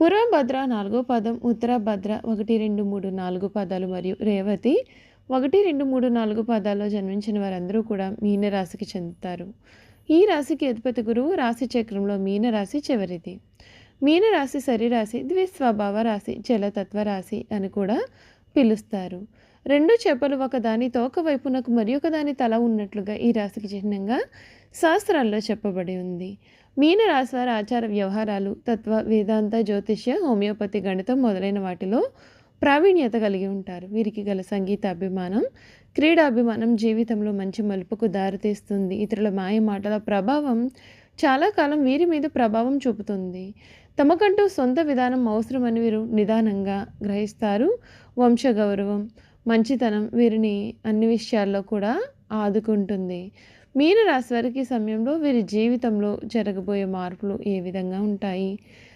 పూర్వభద్ర 4వ పాదం, ఉత్తరభద్ర 1, 2, 3, 4 పాదాలు మరియు రేవతి 1, 2, 3, 4 పాదాల్లో జన్మించిన వారందరూ కూడా మీనరాశికి చెందుతారు. ఈ రాశికి అధిపతి గురువు. రాశి చక్రంలో మీనరాశి చివరిది. మీనరాశి శరీరాశి, ద్విస్వభావ రాశి, జలతత్వ రాశి అని కూడా పిలుస్తారు. రెండు చేపలు ఒకదాని తోక వైపునకు మరి ఒకదాని తల ఉన్నట్లుగా ఈ రాశికి చిహ్నంగా శాస్త్రాల్లో చెప్పబడి ఉంది. మీనరాశి వారి ఆచార వ్యవహారాలు, తత్వ, వేదాంత, జ్యోతిష్య, హోమియోపతి, గణితం మొదలైన వాటిలో ప్రావీణ్యత కలిగి ఉంటారు. వీరికి గల సంగీత అభిమానం, క్రీడాభిమానం జీవితంలో మంచి మలుపుకు దారితీస్తుంది. ఇతరుల మాయ మాటల ప్రభావం చాలా కాలం వీరి మీద ప్రభావం చూపుతుంది. తమకంటూ సొంత విధానం అవసరమని వీరు నిదానంగా గ్రహిస్తారు. వంశగౌరవం, మంచితనం వీరిని అన్ని విషయాల్లో కూడా ఆదుకుంటుంది. మీనరాశి వారికి సమయంలో వీరి జీవితంలో జరగబోయే మార్పులు ఏ విధంగా ఉంటాయి?